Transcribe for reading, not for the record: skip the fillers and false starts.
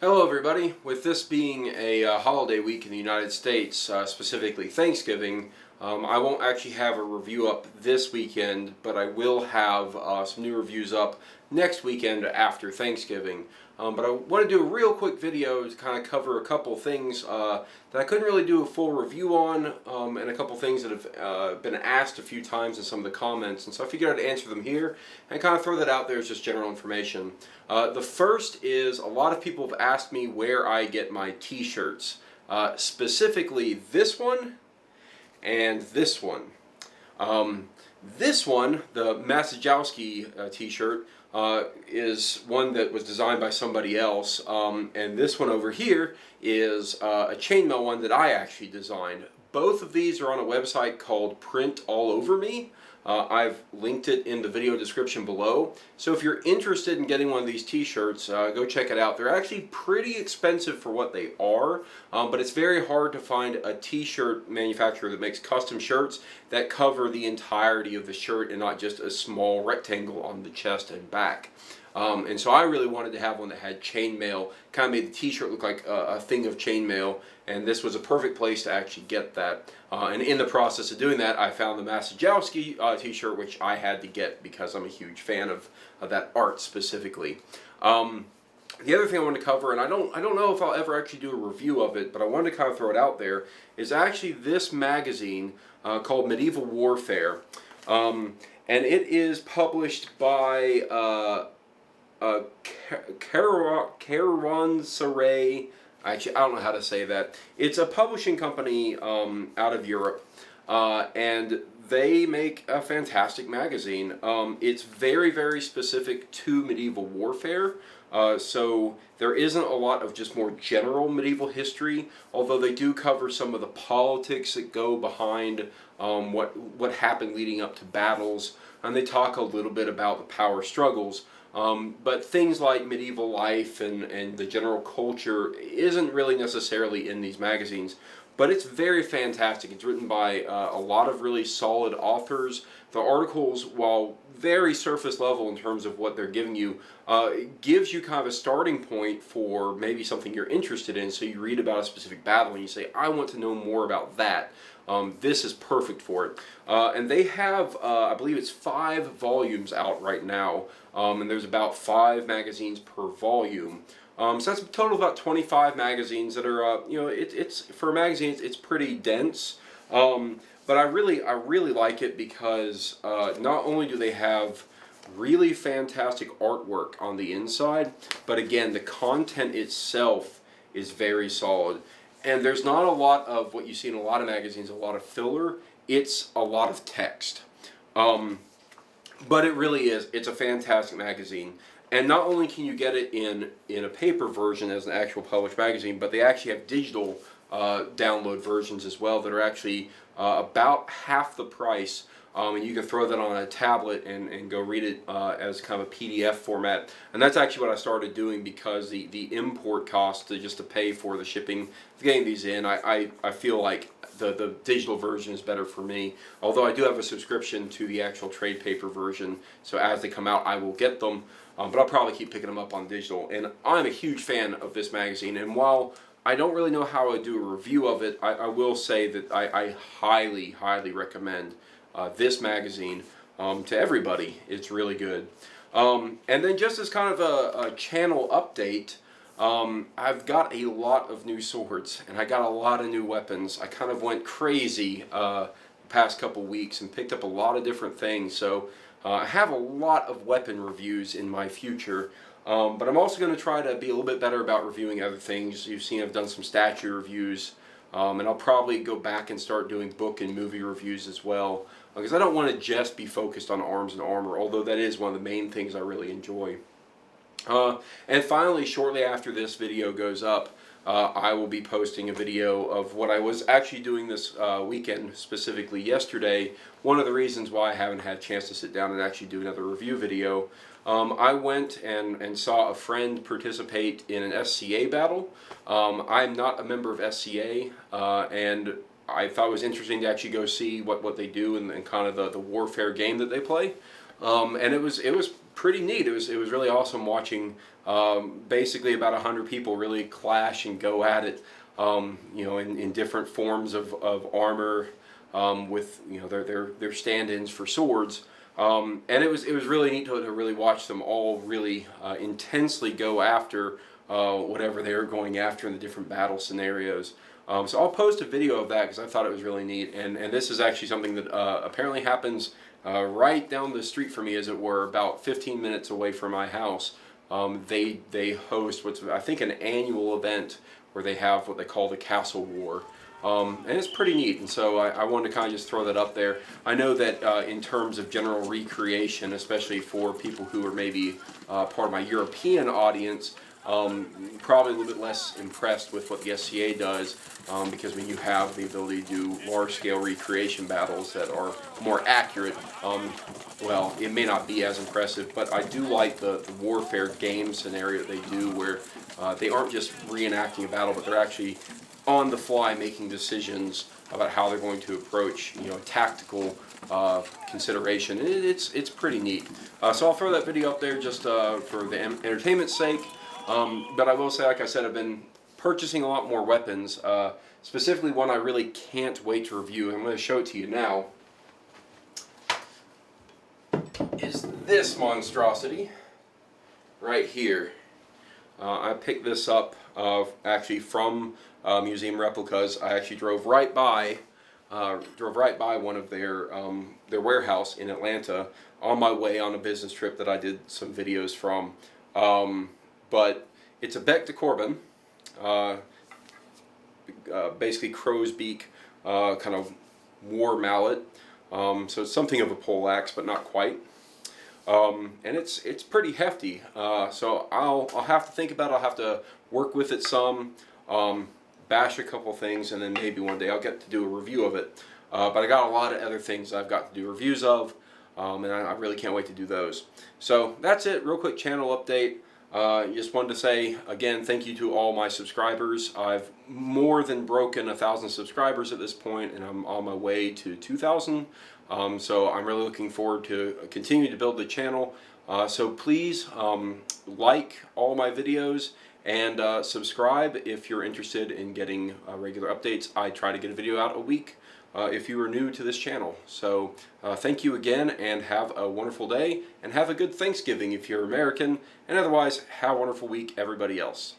Hello everybody. With this being a holiday week in the United States, specifically Thanksgiving, I won't actually have a review up this weekend, but I will have some new reviews up next weekend after Thanksgiving. But I want to do a real quick video to kind of cover a couple things that I couldn't really do a full review on, and a couple things that have been asked a few times in some of the comments, and so I figured I'd answer them here and kind of throw that out there as just general information. The first is a lot of people have asked me where I get my t-shirts, specifically this one and this one. This one, the Masajowski t-shirt, is one that was designed by somebody else, and this one over here is a chainmail one that I actually designed. Both of these are on a website called Print All Over Me. I've linked it in the video description below. So if you're interested in getting one of these t-shirts, go check it out. They're actually pretty expensive for what they are, but it's very hard to find a t-shirt manufacturer that makes custom shirts that cover the entirety of the shirt and not just a small rectangle on the chest and back. And so I really wanted to have one that had chainmail, kind of made the t-shirt look like a thing of chainmail, and this was a perfect place to actually get that. And in the process of doing that, I found the Masajowski t-shirt, which I had to get because I'm a huge fan of that art specifically. The other thing I wanted to cover, and I don't know if I'll ever actually do a review of it, but I wanted to kind of throw it out there, is actually this magazine called Medieval Warfare. And it is published by Caravanserai. Actually, I don't know how to say that. It's a publishing company out of Europe, and they make a fantastic magazine. It's very, very specific to medieval warfare, so there isn't a lot of just more general medieval history, although they do cover some of the politics that go behind what happened leading up to battles, and they talk a little bit about the power struggles. But things like medieval life and the general culture isn't really necessarily in these magazines. But it's very fantastic. It's written by a lot of really solid authors. The articles, while very surface level in terms of what they're giving you, gives you kind of a starting point for maybe something you're interested in. So you read about a specific battle and you say, I want to know more about that. This is perfect for it. And they have, I believe it's 5 volumes out right now, and there's about 5 magazines per volume. So that's a total of about 25 magazines that are, it's for a magazine, it's pretty dense. But I really like it because not only do they have really fantastic artwork on the inside, but again, the content itself is very solid. And there's not a lot of what you see in a lot of magazines, a lot of filler. It's a lot of text. But it really is. It's a fantastic magazine. And not only can you get it in a paper version as an actual published magazine, but they actually have digital download versions as well that are actually about half the price. And you can throw that on a tablet and go read it as kind of a PDF format. And that's actually what I started doing because the import cost just to pay for the shipping of getting these in, I feel like the digital version is better for me. Although I do have a subscription to the actual trade paper version, so as they come out I will get them. But I'll probably keep picking them up on digital. And I'm a huge fan of this magazine, and while I don't really know how I do a review of it, I will say that I highly, highly recommend this magazine to everybody. It's really good. And then just as kind of a channel update, I've got a lot of new swords, and I got a lot of new weapons. I kind of went crazy the past couple weeks and picked up a lot of different things, so I have a lot of weapon reviews in my future. But I'm also going to try to be a little bit better about reviewing other things. You've seen I've done some statue reviews, and I'll probably go back and start doing book and movie reviews as well, because I don't want to just be focused on arms and armor, although that is one of the main things I really enjoy. And finally, shortly after this video goes up, I will be posting a video of what I was actually doing this weekend, specifically yesterday. One of the reasons why I haven't had a chance to sit down and actually do another review video. I went and saw a friend participate in an SCA battle. I'm not a member of SCA, and I thought it was interesting to actually go see what they do and kind of the warfare game that they play. And it was pretty neat. It was really awesome watching basically about 100 people really clash and go at it, you know, in different forms of armor, with, you know, their stand-ins for swords. And it was really neat to really watch them all really intensely go after whatever they were going after in the different battle scenarios. So I'll post a video of that because I thought it was really neat, and this is actually something that apparently happens right down the street from me, as it were, about 15 minutes away from my house. They host what's, I think, an annual event where they have what they call the Castle War. And it's pretty neat, and so I wanted to kind of just throw that up there. I know that in terms of general recreation, especially for people who are maybe part of my European audience, probably a little bit less impressed with what the SCA does, because when you have the ability to do large-scale recreation battles that are more accurate, well, it may not be as impressive, but I do like the warfare game scenario that they do, where they aren't just reenacting a battle, but they're actually on the fly making decisions about how they're going to approach, you know, tactical consideration. It's pretty neat. So I'll throw that video up there just for the entertainment's sake. But I will say, like I said, I've been purchasing a lot more weapons. Specifically, one I really can't wait to review. I'm going to show it to you now. Is this monstrosity right here. I picked this up actually from Museum Replicas. I actually drove right by one of their warehouse in Atlanta on my way on a business trip that I did some videos from. But it's a bec de Corbin, basically crow's beak, kind of war mallet. So it's something of a poleaxe, but not quite. And it's pretty hefty. So I'll have to think about it. I'll have to work with it some, bash a couple things, and then maybe one day I'll get to do a review of it. But I got a lot of other things I've got to do reviews of, and I really can't wait to do those. So that's it. Real quick channel update. Just wanted to say again, thank you to all my subscribers. I've more than broken 1,000 subscribers at this point, and I'm on my way to 2,000. So I'm really looking forward to continuing to build the channel. So please like all my videos and subscribe if you're interested in getting regular updates. I try to get a video out a week if you are new to this channel. So thank you again, and have a wonderful day, and have a good Thanksgiving if you're American, and otherwise have a wonderful week, everybody else.